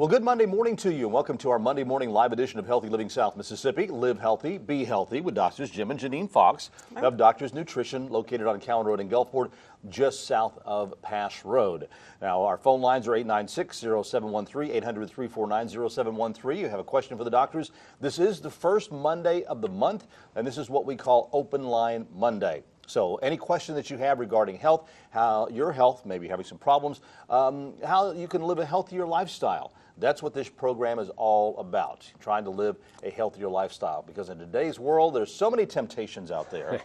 Well, good Monday morning to you, and welcome to our Monday morning live edition of Healthy Living South Mississippi. Live healthy, be healthy with Doctors Jim and Janine Fox of Doctors Nutrition, located on Cowan Road in Gulfport, just south of Pass Road. Now, our phone lines are 896-0713, 800-349-0713. You have a question for the doctors. This is the first Monday of the month, and this is what we call Open Line Monday. So any question that you have regarding health, how your health, maybe having some problems, how you can live a healthier lifestyle. That's what this program is all about, trying to live a healthier lifestyle. Because in today's world, there's so many temptations out there.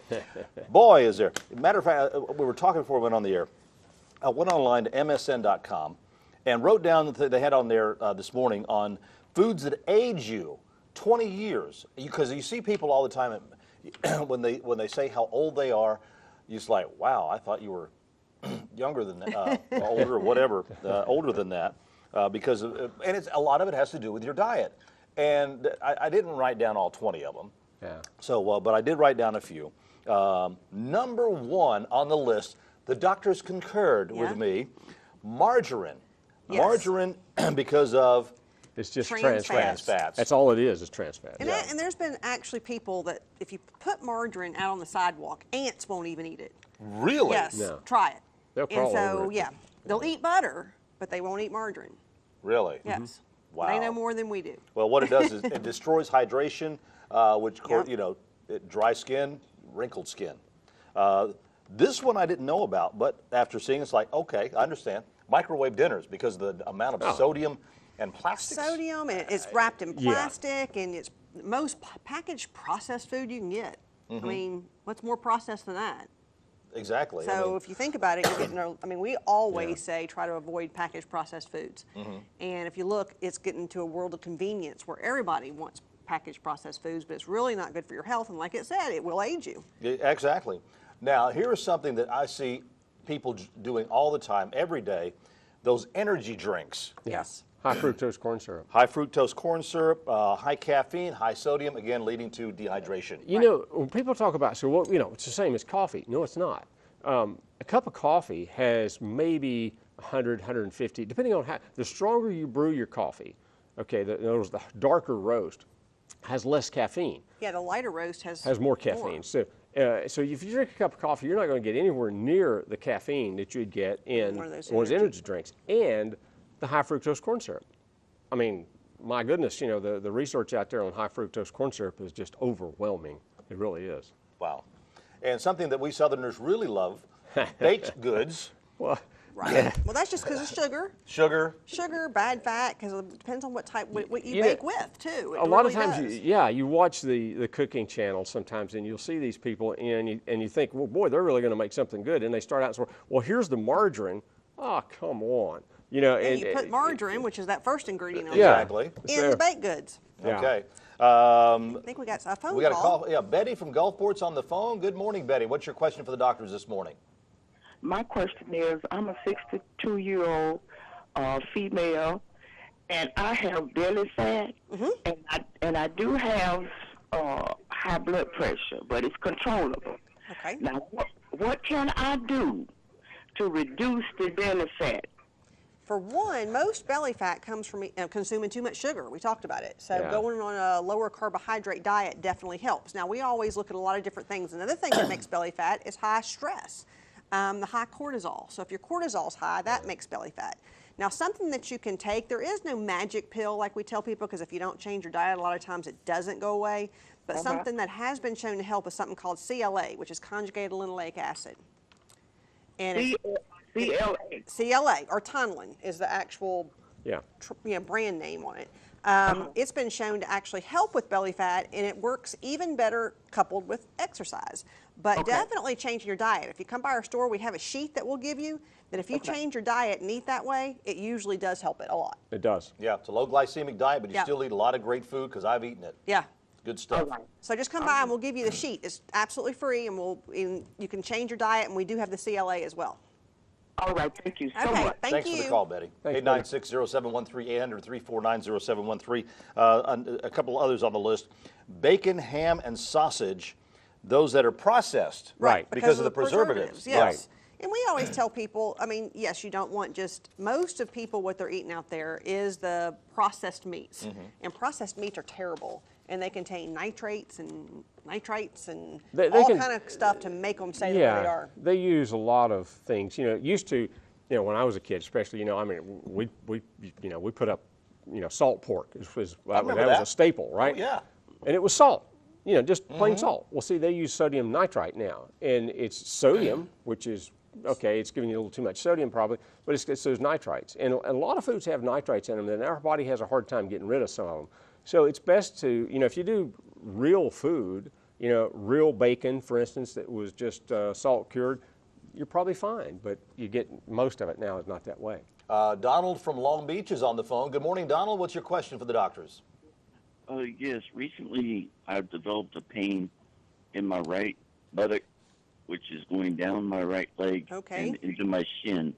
Boy, is there. Matter of fact, we were talking before we went on the air. I went online to msn.com and wrote down that they had on there this morning on foods that age you 20 years. Because you see people all the time when they say how old they are, you're just like, wow, I thought you were younger than that, older or whatever, older than that. Because and a lot of it has to do with your diet, and I didn't write down all 20 of them. Yeah. So, but I did write down a few. Number one on the list, the doctors concurred with me: margarine. Yes. Margarine, because of It's just Trans trans fats. That's all it is trans fats. And, and there's been actually people that if you put margarine out on the sidewalk, ants won't even eat it. Really? Yes, No. try it. They'll crawl And so, over it. yeah, they'll eat butter, but they won't eat margarine. Really? Yes. Wow. They know more than we do. Well, what it does is it destroys hydration, which, Yep. you know, dry skin, wrinkled skin. This one I didn't know about, but after seeing it's like, okay, I understand. Microwave dinners because of the amount of sodium and plastics. Sodium, and it's wrapped in plastic, and it's most packaged processed food you can get. I mean, what's more processed than that? Exactly. So I mean, if you think about it, you're getting, I mean, we always say try to avoid packaged processed foods. And if you look, it's getting to a world of convenience where everybody wants packaged processed foods, but it's really not good for your health. And like it said, it will age you. exactly. Now, here is something that I see people doing all the time, every day, those energy drinks. Yes. High fructose corn syrup. High fructose corn syrup, high caffeine, high sodium, again, leading to dehydration. You know, when people talk about, so what, you know, it's the same as coffee. No, it's not. A cup of coffee has maybe 100, 150, depending on how, the stronger you brew your coffee, okay, the darker roast has less caffeine. Yeah, the lighter roast has More caffeine. So if you drink a cup of coffee, you're not going to get anywhere near the caffeine that you'd get in One of those one of those energy energy drinks and the high fructose corn syrup. I mean, my goodness, you know, the research out there on high fructose corn syrup is just overwhelming. It really is. Wow. And something that we Southerners really love, baked goods. Well, Right. yeah. Well, that's just because of sugar. Sugar. Sugar, bad fat, because it depends on what type, what you know, bake with, too. A lot of times, you watch the cooking channel sometimes, and you'll see these people, and you think, well, boy, they're really going to make something good, and they start out, well, here's the margarine. Oh, come on. You know, And you put margarine, which is that first ingredient on Exactly. in the baked goods. Yeah. Okay. I think we got a phone We got a call. call. Yeah, Betty from Gulfport's on the phone. Good morning, Betty. What's your question for the doctors this morning? My question is, I'm a 62-year-old female, and I have belly fat, and I do have high blood pressure, but it's controllable. Okay. Now, what can I do to reduce the belly fat? For one, most belly fat comes from consuming too much sugar. We talked about it. So going on a lower carbohydrate diet definitely helps. Now, we always look at a lot of different things. Another thing that makes belly fat is high stress, the high cortisol. So if your cortisol's high, that makes belly fat. Now, something that you can take, there is no magic pill like we tell people, because if you don't change your diet, a lot of times it doesn't go away. But something that has been shown to help is something called CLA, which is conjugated linoleic acid. And CLA, or Tonlin, is the actual brand name on it. It's been shown to actually help with belly fat, and it works even better coupled with exercise. But definitely changing your diet. If you come by our store, we have a sheet that we'll give you that if you change your diet and eat that way, it usually does help it a lot. It does. Yeah, it's a low glycemic diet, but you still eat a lot of great food because I've eaten it. Yeah. Good stuff. So just come by and we'll give you the sheet. It's absolutely free, and you can change your diet, and we do have the CLA as well. All right, thank you so Okay, much. thank you. Thanks for the call, Betty. Thanks, 896-0713, 800-349-0713. A couple others on the list. Bacon, ham, and sausage, those that are processed. Right. Because of the preservatives. Yes. And we always tell people, I mean, yes, you don't want just, most of people, what they're eating out there is the processed meats. And processed meats are terrible. And they contain nitrates and nitrites and all kind of stuff to make them say that they are. They use a lot of things. You know, it used to, you know, when I was a kid, especially, you know, I mean, we put up, you know, salt pork. That was a staple, right? Oh, yeah. And it was salt. You know, just plain salt. Well, see, they use sodium nitrite now, and it's sodium, which is okay. It's giving you a little too much sodium probably, but it's those nitrites, and a lot of foods have nitrites in them, and our body has a hard time getting rid of some of them. So it's best to, you know, if you do real food, you know, real bacon, for instance, that was just salt cured, you're probably fine. But you get most of it now is not that way. Donald from Long Beach is on the phone. Good morning, Donald. What's your question for the doctors? Yes, recently I've developed a pain in my right buttock, which is going down my right leg and into my shin.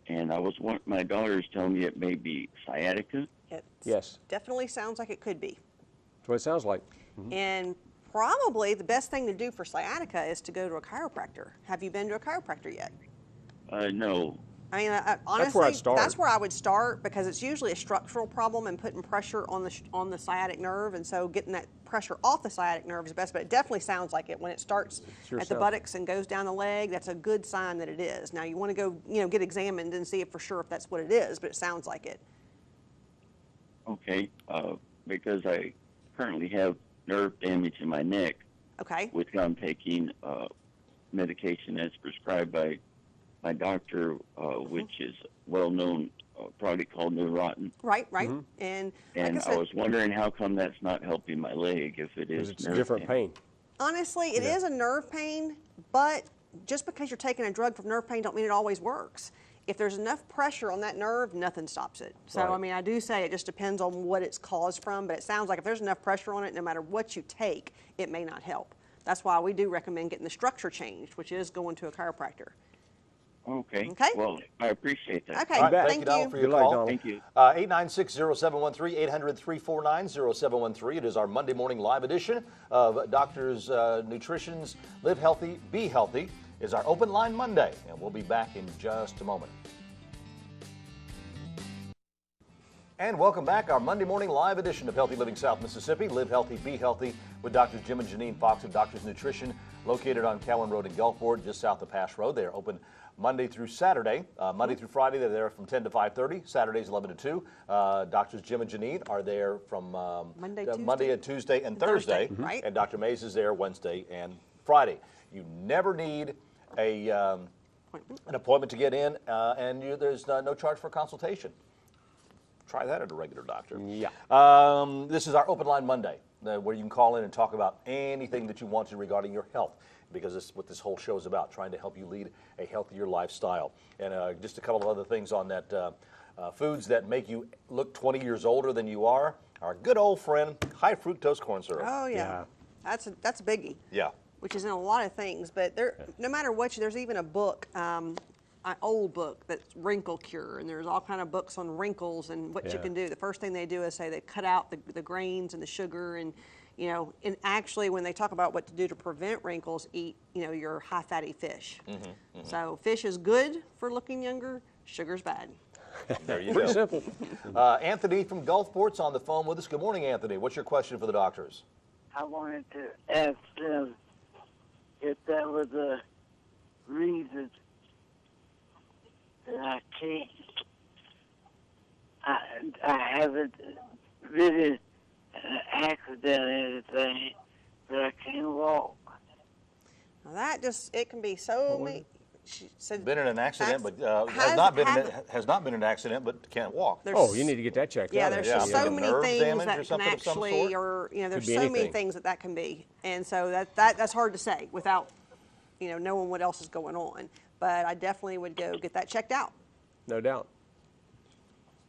And my daughter is telling me it may be sciatica. Yes. Definitely sounds like it could be. That's what it sounds like. And probably the best thing to do for sciatica is to go to a chiropractor. Have you been to a chiropractor yet? No. I mean, honestly, I'd start. that's where I would start, because it's usually a structural problem and putting pressure on the sciatic nerve, and so getting that pressure off the sciatic nerve is best. But it definitely sounds like it when it starts at the buttocks and goes down the leg. That's a good sign that it is. Now you want to go, you know, get examined and see if for sure if that's what it is, but it sounds like it. Okay. Because I currently have nerve damage in my neck. Okay. Which I'm taking medication as prescribed by my doctor, which is well-known product called Neurontin. Right. And like I said, I was wondering how come that's not helping my leg if it is. It's a different pain. Honestly, it is a nerve pain, but just because you're taking a drug for nerve pain don't mean it always works. If there's enough pressure on that nerve, nothing stops it. So, I mean, I do say it just depends on what it's caused from, but it sounds like if there's enough pressure on it, no matter what you take, it may not help. That's why we do recommend getting the structure changed, which is going to a chiropractor. Okay. Okay. Well, I appreciate that. Okay. All right, Thank you, Donald, for your Good luck, call. Donald. Thank you. 896-0713, 800-349-0713. It is our Monday morning live edition of Doctors Nutrition's Live Healthy, Be Healthy. Is our Open Line Monday, and we'll be back in just a moment. And welcome back, our Monday morning live edition of Healthy Living South Mississippi. Live Healthy, Be Healthy with Doctors Jim and Janine Fox of Doctors Nutrition, located on Cowan Road in Gulfport, just south of Pass Road. They are open Monday through Saturday. Monday through Friday, they're there from 10 to 5:30. Saturdays, 11 to 2. Doctors Jim and Janine are there from Monday and Tuesday and Thursday. Right. And Dr. Mays is there Wednesday and Friday. You never need an appointment to get in, and there's no charge for consultation. Try that at a regular doctor. Yeah. This is our Open Line Monday, where you can call in and talk about anything that you want to regarding your health, because this is what this whole show is about, trying to help you lead a healthier lifestyle. And just a couple of other things on that. Foods that make you look 20 years older than you are. Our good old friend, high fructose corn syrup. Oh, yeah. That's a biggie. Yeah. Which is in a lot of things, but no matter what, there's even a book, an old book that's Wrinkle Cure, and there's all kind of books on wrinkles and what you can do. The first thing they do is say they cut out the grains and the sugar, and you know, and actually when they talk about what to do to prevent wrinkles, eat, you know, your high fatty fish. So fish is good for looking younger, sugar's bad. There you Pretty go. simple. Anthony from Gulfport's on the phone with us. Good morning, Anthony. What's your question for the doctors? I wanted to ask them if there was a reason that I can't. I haven't really an accident or anything, but I can't walk. Now that it can be so many. She said, Been in an accident, but has not been in an accident, but can't walk. Oh, you need to get that checked Yeah, out. there's Yeah, just like so a many nerve things damage or that can something of some actually, sort? or you know, there's Could be so many anything. things that can be, and so that's hard to say without, you know, knowing what else is going on. But I definitely would go get that checked out. No doubt.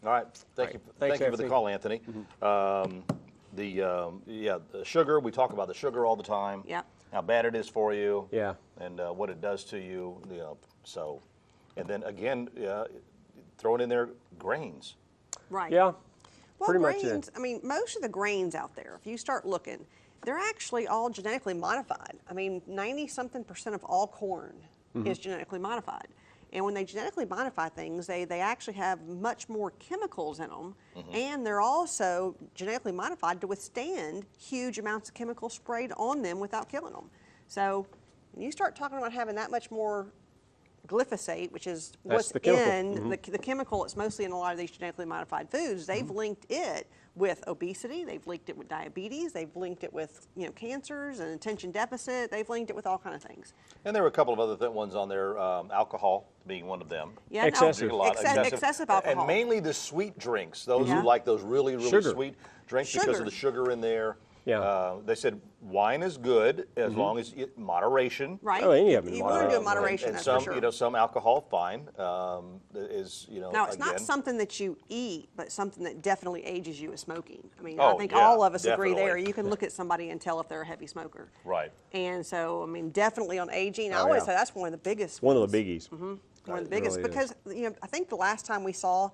All right. Thank you for the Anthony. call, Anthony. The sugar, we talk about the sugar all the time. Yeah. How bad it is for you. Yeah. And what it does to you. You know, so, and then again, throwing in there grains. Right. Yeah. Well, pretty much, grains, I mean, most of the grains out there, if you start looking, they're actually all genetically modified. I mean, 90-something% of all corn is genetically modified. And when they genetically modify things, they actually have much more chemicals in them, and they're also genetically modified to withstand huge amounts of chemicals sprayed on them without killing them. So when you start talking about having that much more glyphosate, which is what's the chemical. in the chemical, it's mostly in a lot of these genetically modified foods, they've linked it with obesity, they've linked it with diabetes, they've linked it with cancers and attention deficit, they've linked it with all kinds of things. And there were a couple of other ones on there, alcohol being one of them. Yeah, Excessive. excessive alcohol. And mainly the sweet drinks, those who like those really, really Sugar. sweet drinks because of the sugar in there. Yeah. They said wine is good as long as moderation. Right. Oh, any of them in You want to do it in moderation. moderation, And that's some, for sure. some alcohol, fine. Is Now, it's not again, something that you eat, but something that definitely ages you is smoking. I mean, Oh, I think yeah, all of us agree there. definitely. You can look at somebody and tell if they're a heavy smoker. Right. And so, I mean, definitely on aging, I Oh, always yeah. say that's one of the biggest One ones. of the biggies. One of the It biggest really is. because, I think the last time we saw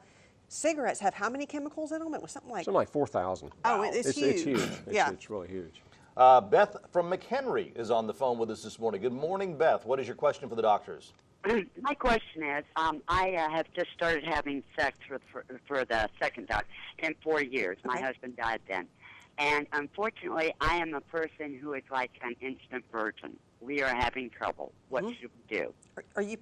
cigarettes have how many chemicals in them? It was something like, Something like 4,000. oh, it's huge. It's huge. Yeah. It's really huge. Beth from McHenry is on the phone with us this morning. Good morning, Beth. What is your question for the doctors? My question is, I have just started having sex for the second time in 4 years. My Okay. husband died then. And unfortunately, I am a person who is like an instant virgin. We are having trouble. What should we do?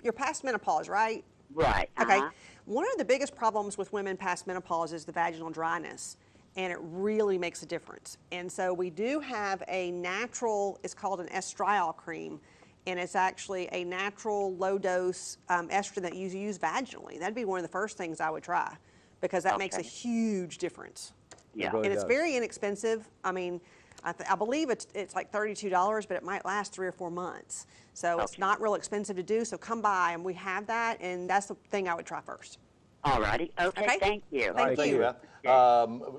You're past menopause, right? Right. Okay. One of the biggest problems with women past menopause is the vaginal dryness, and it really makes a difference. And so we do have a natural, it's called an estriol cream, and it's actually a natural low-dose estrogen that you use vaginally. That'd be one of the first things I would try, because that makes a huge difference. Yeah. really And it's does. very inexpensive. I mean, I believe it's like $32, but it might last 3 or 4 months. So it's not real expensive to do. So come by, and we have that, and that's the thing I would try first. All righty. Okay. Okay. Thank you. All right, thank you, Beth.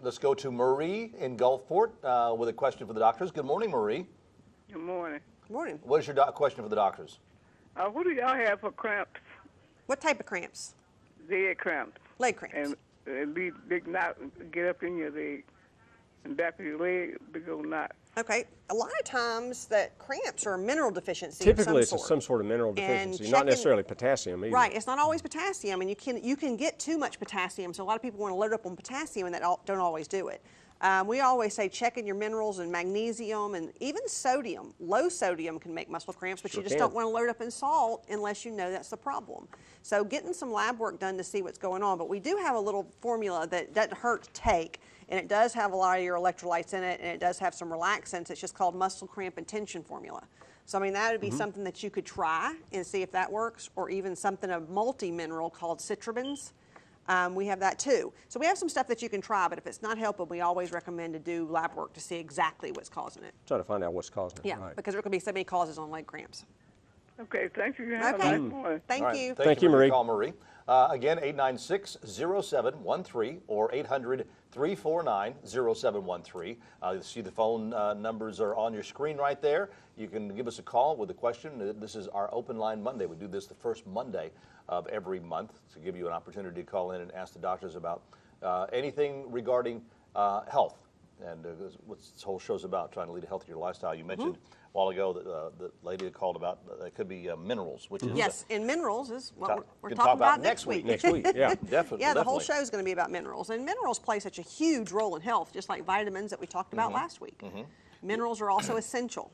Let's go to Marie in Gulfport with a question for the doctors. Good morning, Marie. Good morning. Good morning. What is your question for the doctors? What do y'all have for cramps? What type of cramps? Leg cramps. Leg cramps. And big knot get up in your leg. And back of your leg, big old knot. Okay. A lot of times that cramps are a mineral deficiency Typically, of some it's sort. some sort of mineral And deficiency, not checking- necessarily potassium either. Right. It's not always potassium, and you can get too much potassium. So a lot of people want to load up on potassium, and that don't always do it. We always say checking your minerals and magnesium and even sodium. Low sodium can make muscle cramps, but you just don't want to load up in salt unless you know that's the problem. So getting some lab work done to see what's going on. But we do have a little formula that doesn't hurt to take, and it does have a lot of your electrolytes in it, and it does have some relaxants. It's just called muscle cramp and tension formula. So I mean, that would be something that you could try and see if that works, or even something of multi-mineral called citrabins. We have that too. So we have some stuff that you can try, but if it's not helping, we always recommend to do lab work to see exactly what's causing it. Trying to find out what's causing it. Yeah, Right. because there could be so many causes on leg cramps. Okay, thank you. Have Okay. a nice morning. Thank All right, you. Thank you, Marie. Call Marie. Again, 896-0713 or 800-349-0713. You see the phone numbers are on your screen right there. You can give us a call with a question. This is our Open Line Monday. We do this the first Monday of every month to give you an opportunity to call in and ask the doctors about anything regarding health. And what this whole show's about, trying to lead a healthier lifestyle. You mentioned a while ago that the lady that called about it could be minerals, which is Yes, and minerals is what we're can talking talk about about next week. Next week, yeah. definitely. Yeah, the whole definitely. show is going to be about minerals, and minerals play such a huge role in health, just like vitamins that we talked about last week. Minerals are also essential.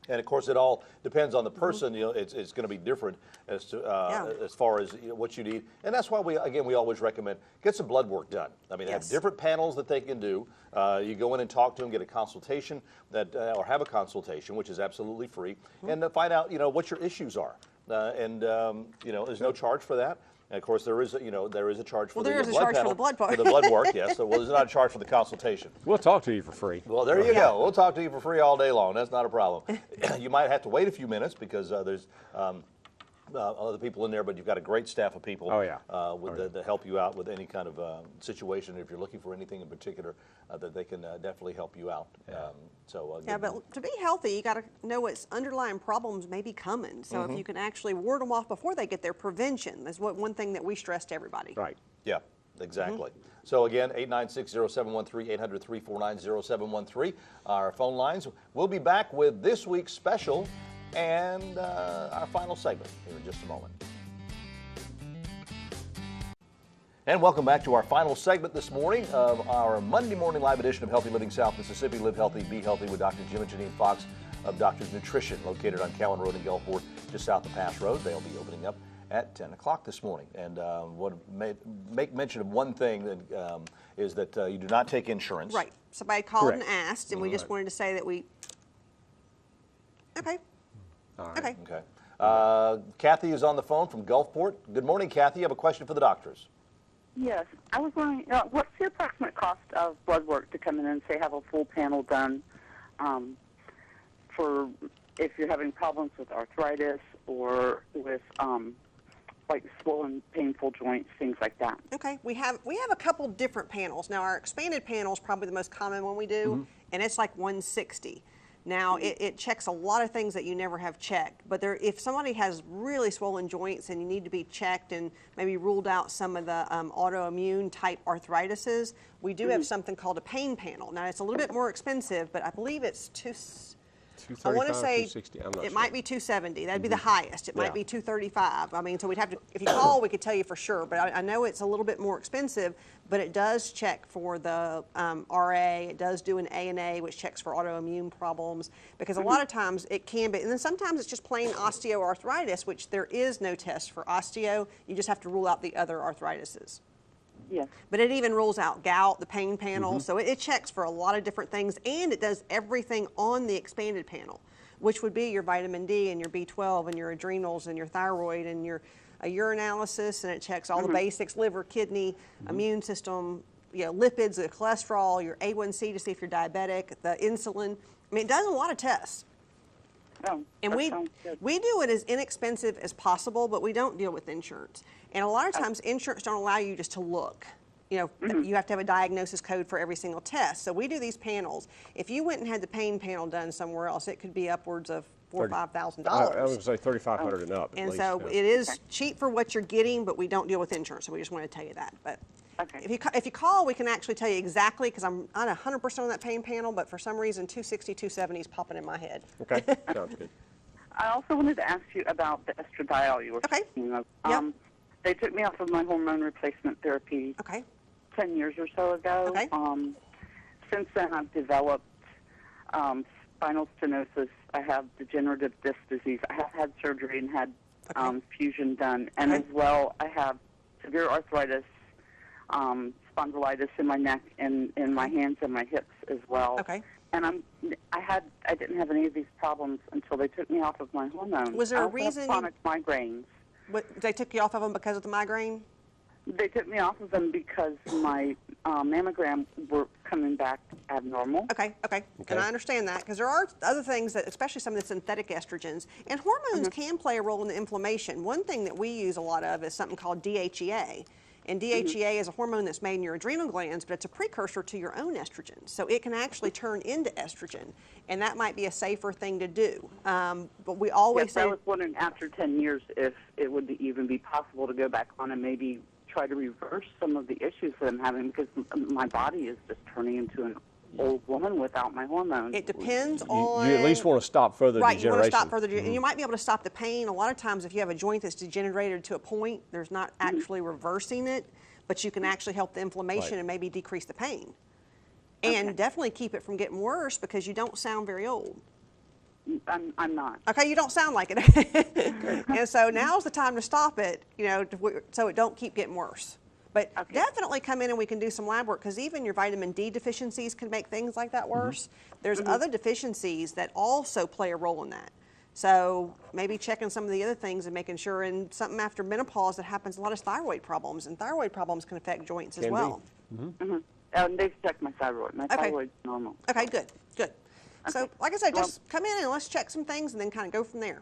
And of course, it all depends on the person. You know, it's going to be different as to as far as what you need, and that's why we always recommend get some blood work done. I mean, have different panels that they can do. You go in and talk to them, get a consultation or have a consultation, which is absolutely free, and find out what your issues are. There's no charge for that. And of course, there is a charge for there the is a blood charge for panel, the blood part. for the blood work. Yes, so, well, there's not a charge for the consultation. We'll talk to you for free. Well, there you go. We'll talk to you for free all day long. That's not a problem. You might have to wait a few minutes because there's other people in there, but you've got a great staff of people that help you out with any kind of situation. If you're looking for anything in particular, that they can definitely help you out. But to be healthy, you got to know what underlying problems may be coming. So if you can actually ward them off before they get there, prevention is one thing that we stress to everybody. Right. Yeah, exactly. So again, 896-0713, 800-349-0713, our phone lines. We'll be back with this week's special and our final segment here in just a moment. And welcome back to our final segment this morning of our Monday morning live edition of Healthy Living South Mississippi. Live Healthy, Be Healthy with Dr. Jim and Janine Fox of Doctor's Nutrition, located on Cowan Road in Gulfport, just south of Pass Road. They'll be opening up at 10 o'clock this morning. And want to make mention of one thing that is that you do not take insurance. Right. Somebody called Correct. and asked, and we just wanted to say that we. Okay. All right. Okay. Okay. Kathy is on the phone from Gulfport. Good morning, Kathy. You have a question for the doctors. Yes, I was wondering, what's the approximate cost of blood work to come in and, say, have a full panel done for if you're having problems with arthritis or with, like, swollen, painful joints, things like that? Okay, we have a couple different panels. Now, our expanded panel is probably the most common one we do, and it's like $160. Now, it checks a lot of things that you never have checked, but if somebody has really swollen joints and you need to be checked and maybe ruled out some of the autoimmune type arthritises, we do have something called a pain panel. Now, it's a little bit more expensive, but I believe it's I want to say it might be $270. That'd be the highest. It might be $235. I mean, so we'd have to, if you call, we could tell you for sure. But I know it's a little bit more expensive, but it does check for the RA. It does do an ANA, which checks for autoimmune problems, because a lot of times it can be, and then sometimes it's just plain osteoarthritis, which there is no test for osteo. You just have to rule out the other arthritises. Yes. But it even rules out gout, the pain panel, so it checks for a lot of different things, and it does everything on the expanded panel, which would be your vitamin D and your B12 and your adrenals and your thyroid and your urinalysis, and it checks all the basics, liver, kidney, immune system, lipids, the cholesterol, your A1C to see if you're diabetic, the insulin. I mean, it does a lot of tests. Oh, and we do it as inexpensive as possible, but we don't deal with insurance. And a lot of times insurance don't allow you just to look. You have to have a diagnosis code for every single test. So we do these panels. If you went and had the pain panel done somewhere else, it could be upwards of $4,000 or $5,000. I would say $3,500 and up. And so it is cheap for what you're getting, but we don't deal with insurance. So we just want to tell you that. But if you call, we can actually tell you exactly, because I'm not 100% on that pain panel, but for some reason 260, 270 is popping in my head. Okay, sounds good. I also wanted to ask you about the estradiol you were speaking of. They took me off of my hormone replacement therapy 10 years or so ago. Since then, I've developed spinal stenosis. I have degenerative disc disease. I have had surgery and had fusion done. And as well, I have severe arthritis, spondylitis in my neck and in my hands and my hips as well. And I didn't have any of these problems until they took me off of my hormones. Was there a reason? Chronic migraines. They took you off of them because of the migraine? They took me off of them because my mammogram were coming back abnormal. Okay. And I understand that, because there are other things that, especially some of the synthetic estrogens, and hormones can play a role in the inflammation. One thing that we use a lot of is something called DHEA. And DHEA is a hormone that's made in your adrenal glands, but it's a precursor to your own estrogen. So it can actually turn into estrogen, and that might be a safer thing to do. But we always say... I was wondering after 10 years if it would even be possible to go back on and maybe try to reverse some of the issues that I'm having, because my body is just turning into an old woman without my hormones. It depends on... You at least want to stop further degeneration. Right, you want to stop further and you might be able to stop the pain. A lot of times if you have a joint that's degenerated to a point, there's not actually reversing it, but you can actually help the inflammation and maybe decrease the pain. And definitely keep it from getting worse, because you don't sound very old. I'm not. Okay, you don't sound like it. And so now's the time to stop it, so it don't keep getting worse. But definitely come in and we can do some lab work, because even your vitamin D deficiencies can make things like that worse. There's other deficiencies that also play a role in that. So maybe checking some of the other things and making sure, and something after menopause that happens, a lot of thyroid problems, and thyroid problems can affect joints as well. They've checked my thyroid. My thyroid's normal. Okay, good. So like I said, just come in and let's check some things and then kind of go from there.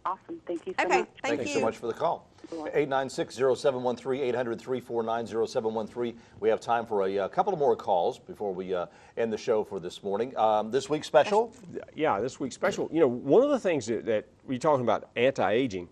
Awesome. Thank you so much. Thank you. Thanks so much for the call. 896-0713, 800-349-0713. We have time for a couple of more calls before we end the show for this morning. This week's special? Yeah, this week's special. One of the things that we're talking about anti-aging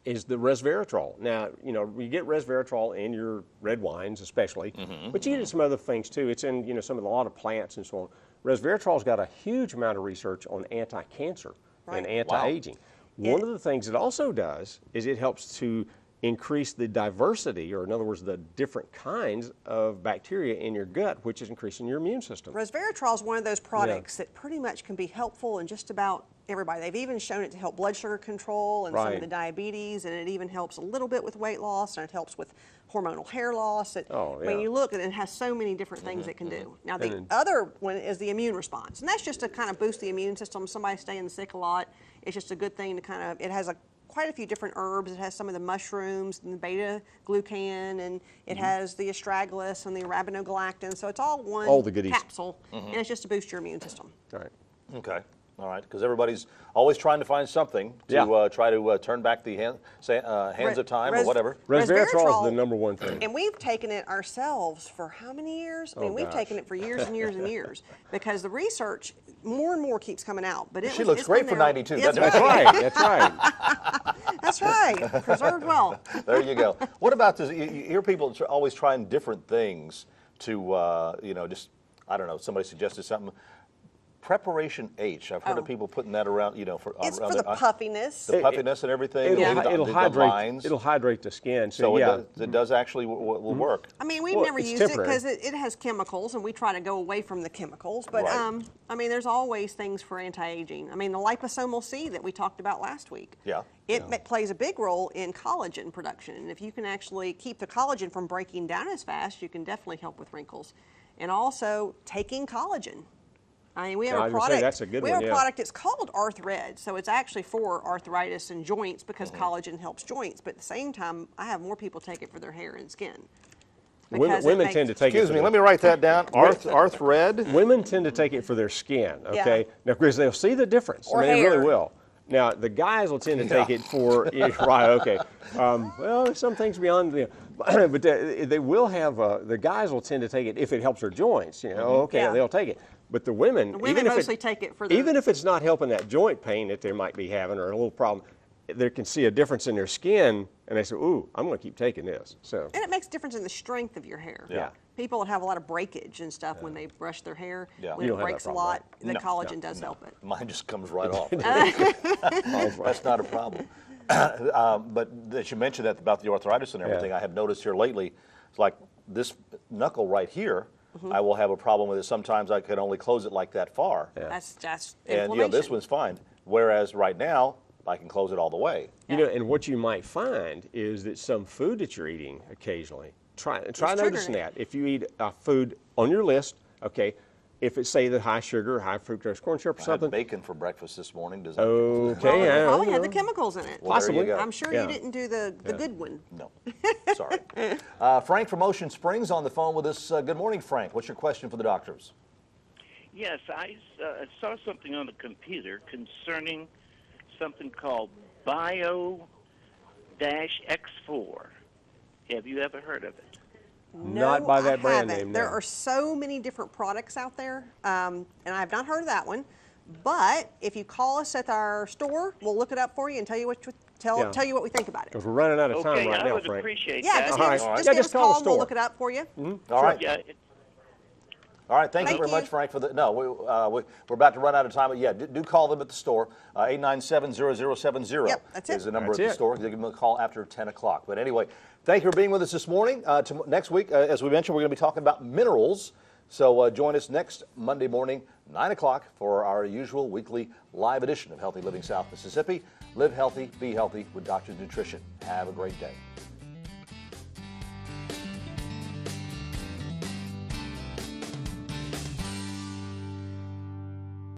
is the resveratrol. Now, you get resveratrol in your red wines especially, but you get it in some other things too. It's in, a lot of plants and so on. Resveratrol's got a huge amount of research on anti-cancer and anti-aging. Wow. One of the things it also does is it helps to increase the diversity, or in other words, the different kinds of bacteria in your gut, which is increasing your immune system. Resveratrol is one of those products that pretty much can be helpful in just about everybody. They've even shown it to help blood sugar control and some of the diabetes, and it even helps a little bit with weight loss, and it helps with hormonal hair loss. I mean, you look, and it has so many different things it can do. Now, the other one is the immune response, and that's just to kind of boost the immune system. Somebody staying sick a lot, it's just a good thing to kind of, it has quite a few different herbs. It has some of the mushrooms and the beta-glucan, and it has the astragalus and the arabinogalactin. So it's all one capsule, and it's just to boost your immune system. Right. Okay. All right, because everybody's always trying to find something to try to turn back the hands of time or whatever. Resveratrol is the number one thing. And we've taken it ourselves for how many years? I mean, we've taken it for years and years and years, because the research more and more keeps coming out. But she looks great for 92. That's right. That's right. That's right. Preserved well. There you go. What about this? You hear people always trying different things to, you know, just, I don't know, somebody suggested something. Preparation H. I've heard of people putting that around, you know, for the puffiness. The puffiness and everything. It'll hydrate the skin. So it does actually will work. I mean, we've never used it because it has chemicals, and we try to go away from the chemicals. But I mean, there's always things for anti-aging. I mean, the liposomal C that we talked about last week. It plays a big role in collagen production, and if you can actually keep the collagen from breaking down as fast, you can definitely help with wrinkles. And also taking collagen. I mean, we have a product. That's a good we have a product. It's called Arthred, so it's actually for arthritis and joints because collagen helps joints. But at the same time, I have more people take it for their hair and skin. Women tend to take it. Excuse me, let me write that down. Arthred. Women tend to take it for their skin. Okay, now because they'll see the difference. Or they hair. really will. Now the guys will tend to take it for right. Okay. Well, there's some things beyond the. But they will have. The guys will tend to take it if it helps their joints. You know, they'll take it. But the women even mostly take it for the, even if it's not helping that joint pain that they might be having or a little problem, they can see a difference in their skin, and they say, "Ooh, I'm going to keep taking this." So. And it makes a difference in the strength of your hair. People that have a lot of breakage and stuff when they brush their hair, when it breaks a lot, the collagen does help it. Mine just comes right off. That's not a problem. But as you mentioned that about the arthritis and everything, I have noticed here lately, it's like this knuckle right here, I will have a problem with it. Sometimes I can only close it like that far. That's inflammation. And this one's fine. Whereas right now, I can close it all the way. You know, and what you might find is that some food that you're eating occasionally, try noticing that. If you eat a food on your list, okay, if it's say the high sugar, high fructose corn syrup or something. I had bacon for breakfast this morning. Does that okay, it probably had the chemicals in it. Well, possibly. I'm sure you didn't do the good one. No, sorry. Frank from Ocean Springs on the phone with us. Good morning, Frank. What's your question for the doctors? Yes, I saw something on the computer concerning something called Bio-X4. Have you ever heard of it? No, not by that brand haven't. name. There are so many different products out there, and I have not heard of that one. But if you call us at our store, we'll look it up for you and tell you what tell you what we think about it. Because we're running out of time right now, Frank. I would appreciate that. Just give us a call and we'll look it up for you. All right. All right, thank you very much, Frank, for the. No, we're about to run out of time, but yeah, do call them at the store. 897-0070 is the number at the store. Give them a call after 10 o'clock. But anyway, thank you for being with us this morning. Next week, as we mentioned, we're going to be talking about minerals. So join us next Monday morning, 9 o'clock, for our usual weekly live edition of Healthy Living South Mississippi. Live healthy, be healthy with Doctor's Nutrition. Have a great day.